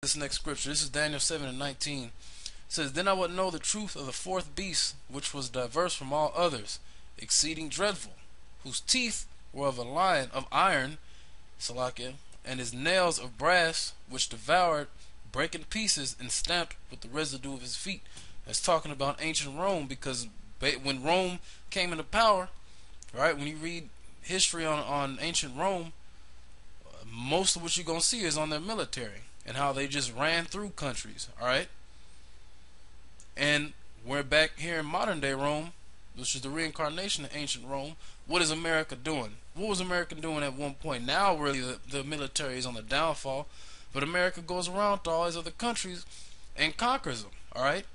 this next scripture. This is Daniel 7:19. It says, "Then I would know the truth of the fourth beast, which was diverse from all others, exceeding dreadful, whose teeth were of a lion of iron, Salakia, and his nails of brass, which devoured, break in pieces, and stamped with the residue of his feet." That's talking about ancient Rome, because when Rome came into power, right? When you read history on ancient Rome, most of what you're gonna see is on their military and how they just ran through countries. All right, and we're back here in modern day Rome, which is the reincarnation of ancient Rome. What is America doing? What was America doing at one point? Now, really, the military is on the downfall, but America goes around to all these other countries and conquers them. All right,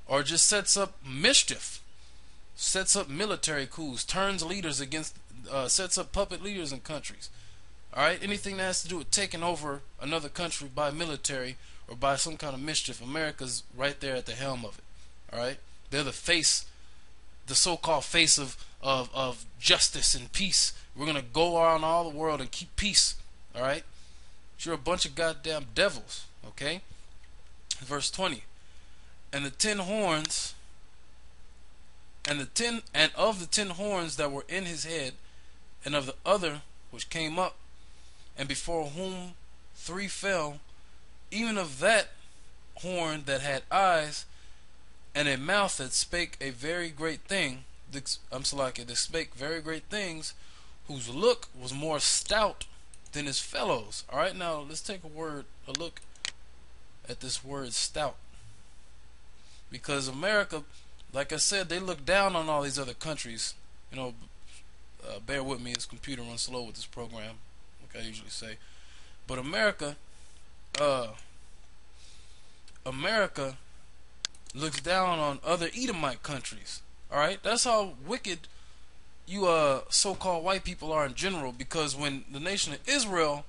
or just sets up mischief, sets up military coups, turns leaders against, sets up puppet leaders in countries. Alright, anything that has to do with taking over another country by military or by some kind of mischief, America's right there at the helm of it. Alright, they're the face, the so-called face of justice and peace. We're gonna go around all the world and keep peace. Alright, you're a bunch of goddamn devils. Okay, verse 20. And the 10 horns, and of the 10 horns that were in his head, and of the other which came up, and before whom 3 fell, even of that horn that had eyes, and a mouth that spake a very great thing, that spake very great things, whose look was more stout than his fellows. Alright, now let's take a look at this word stout. Because America, like I said, they look down on all these other countries. You know, bear with me, this computer runs slow with this program, like I usually say. But America looks down on other Edomite countries. Alright, that's how wicked you so-called white people are in general. Because when the nation of Israel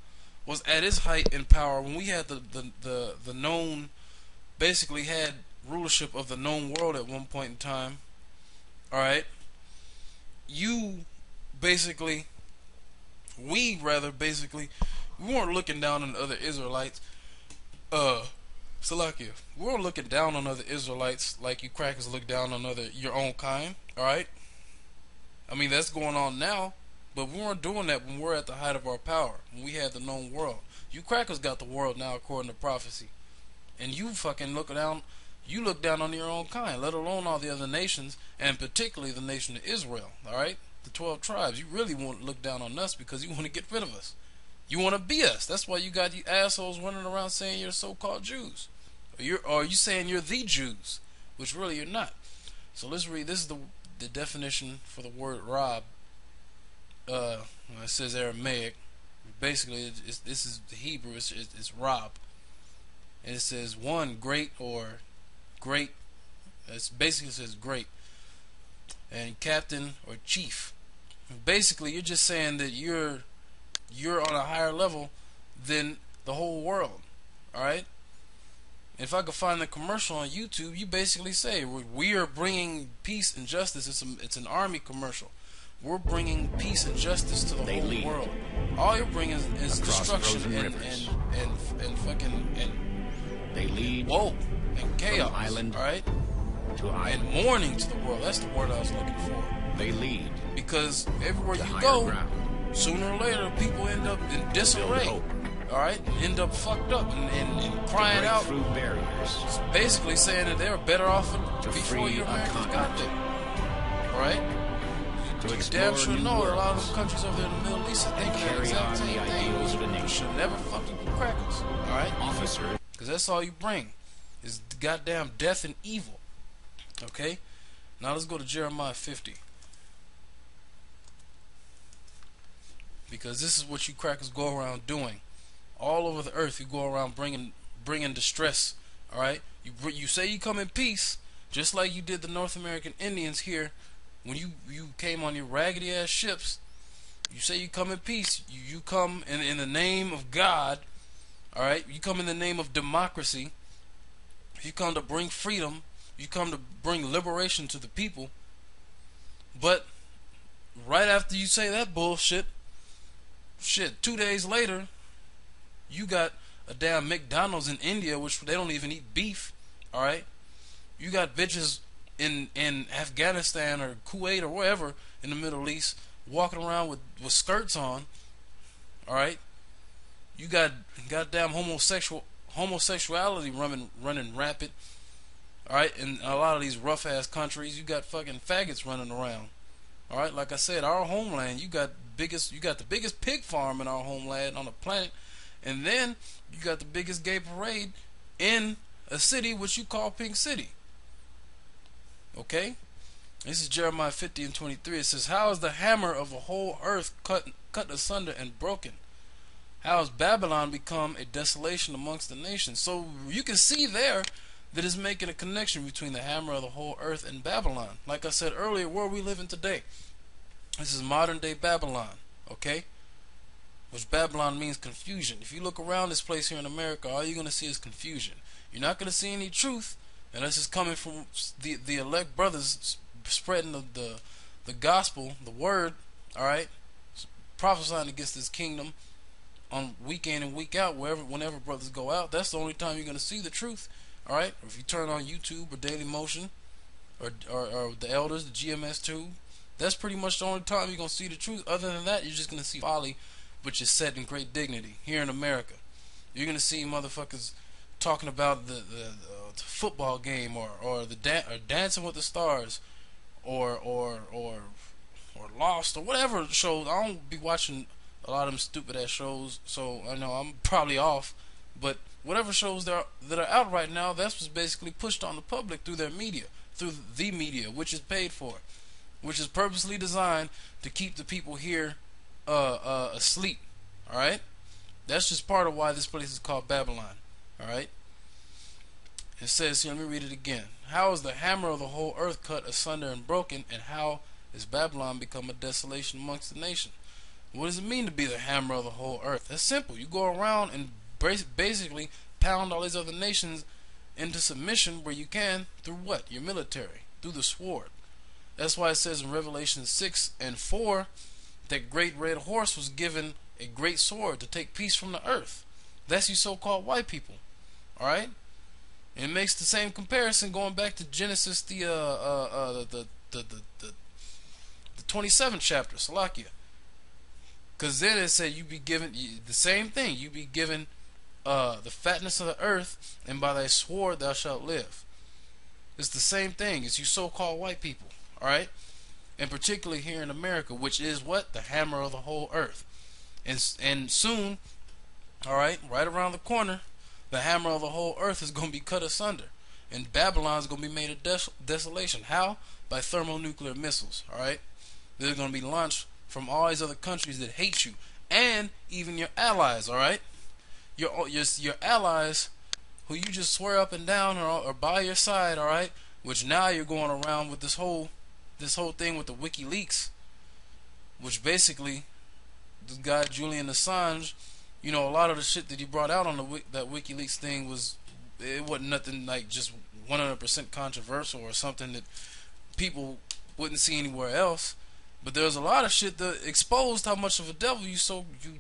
was at its height in power, when we had the known, basically had rulership of the known world at one point in time, alright, we weren't looking down on other Israelites. Salakia, we weren't looking down on other Israelites like you crackers look down on your own kind. Alright, I mean, that's going on now, but we weren't doing that when we're at the height of our power, when we had the known world. You crackers got the world now according to prophecy, and you fucking look down on your own kind, let alone all the other nations, and particularly the nation of Israel. Alright, the 12 tribes. You really won't look down on us because you want to get rid of us. You want to be us. That's why you got you assholes running around saying you're so-called Jews, or you saying you're the Jews, which really you're not. So let's read. This is the definition for the word rob. It says Aramaic. Basically, this is the Hebrew. It's rob, and it says one great or great. It basically says great, and captain or chief. Basically, you're just saying that you're on a higher level than the whole world. Alright? If I could find the commercial on YouTube, you basically say we are bringing peace and justice. It's an army commercial. We're bringing peace and justice to the whole world. All you're bringing is destruction and fucking they lead woe and chaos. Island, alright? To island. And mourning to the world. That's the word I was looking for. They lead. Because everywhere you go, ground. Sooner or later, people end up in disarray. Alright? End up fucked up and crying out. Through barriers. Basically saying that they were better off before you Americans got there. Alright? You damn sure know a lot of them countries over there in the Middle East are thinking the exact same thing. You should never fuck with crackers. Alright? Officer. Because that's all you bring is goddamn death and evil. Okay? Now let's go to Jeremiah 50. Because this is what you crackers go around doing. All over the earth, you go around bringing distress. Alright? You say you come in peace, just like you did the North American Indians here. When you came on your raggedy ass ships, you say you come in peace. You come in the name of God. Alright? You come in the name of democracy. You come to bring freedom. You come to bring liberation to the people. But right after you say that bullshit, 2 days later, you got a damn McDonald's in India, which they don't even eat beef. All right, you got bitches in Afghanistan or Kuwait or wherever in the Middle East walking around with skirts on. All right, you got goddamn homosexuality running rapid. All right, in a lot of these rough ass countries, you got fucking faggots running around. All right, like I said, our homeland, you got the biggest pig farm in our homeland on the planet, and then you got the biggest gay parade in a city which you call Pink City. Okay, this is Jeremiah 50:23. It says, "How is the hammer of the whole earth cut asunder and broken? How has Babylon become a desolation amongst the nations?" So you can see there that is making a connection between the hammer of the whole earth and Babylon. Like I said earlier, where we live in today, this is modern day Babylon, okay? Which Babylon means confusion. If you look around this place here in America, all you're going to see is confusion. You're not going to see any truth, and this is coming from the elect brothers spreading the gospel, the word, all right, prophesying against this kingdom on week in and week out, whenever brothers go out. That's the only time you're going to see the truth. All right, if you turn on YouTube or Daily Motion or the Elders, the GMS tube, that's pretty much the only time you're gonna see the truth. Other than that, you're just gonna see folly, which is set in great dignity here in America. You're gonna see motherfuckers talking about the football game or Dancing with the Stars or Lost or whatever shows. I don't be watching a lot of them stupid ass shows, so I know I'm probably off, but whatever shows that are out right now, that's what's basically pushed on the public through their media, through the media, which is paid for, which is purposely designed to keep the people here asleep. All right, that's just part of why this place is called Babylon. All right, it says here, let me read it again. How is the hammer of the whole earth cut asunder and broken, and how is Babylon become a desolation amongst the nation? What does it mean to be the hammer of the whole earth? That's simple. You go around and basically pound all these other nations into submission where you can through what? Your military, through the sword. That's why it says in Revelation 6:4 that great red horse was given a great sword to take peace from the earth. That's you so-called white people. All right, and it makes the same comparison going back to Genesis the 27th chapter, Salakia. Because then it said you be given the same thing. You be given the fatness of the earth, and by thy sword thou shalt live. It's the same thing as you so-called white people. All right, and particularly here in America, which is what? The hammer of the whole earth. And soon, all right, right around the corner, the hammer of the whole earth is going to be cut asunder, and Babylon is going to be made a desolation. How? By thermonuclear missiles. All right, they're going to be launched from all these other countries that hate you, and even your allies. All right, your allies who you just swear up and down are by your side. All right, which now you're going around with this whole thing with the WikiLeaks, which basically this guy Julian Assange, you know, a lot of the shit that he brought out on that WikiLeaks thing it wasn't nothing like just 100% controversial or something that people wouldn't see anywhere else. But there's a lot of shit that exposed how much of a devil you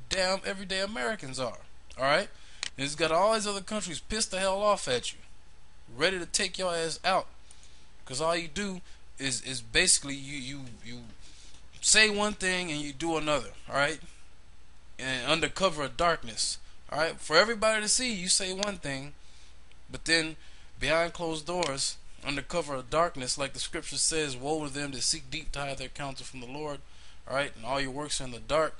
damn everyday Americans are. Alright? And it's got all these other countries pissed the hell off at you, ready to take your ass out. Because all you do is basically you say one thing and you do another. Alright? And under cover of darkness. Alright? For everybody to see, you say one thing, but then behind closed doors, under cover of darkness, like the scripture says, woe to them that seek deep to hide their counsel from the Lord. Alright? And all your works are in the dark.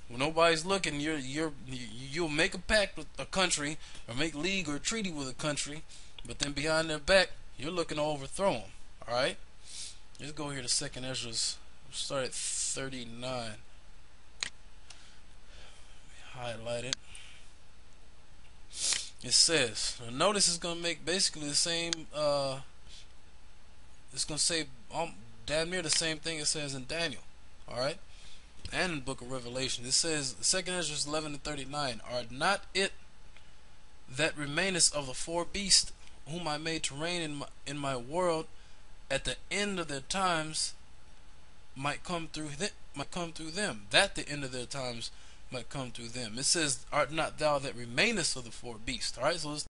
When nobody's looking, you'll make a pact with a country, or make league or treaty with a country, but then behind their back, you're looking to overthrow them. Alright? Let's go here to 2nd Ezra's. Start at 39. Highlight it. It says, notice it's going to make basically the same, it's going to say damn near the same thing it says in Daniel. Alright? And in the book of Revelation. It says, 2nd Ezra 11:39, are not it that remaineth of the 4 beasts whom I made to reign in my world at the end of their times might come through them, that the end of their times might come through them. It says, art not thou that remainest of the four beasts? Alright, so let's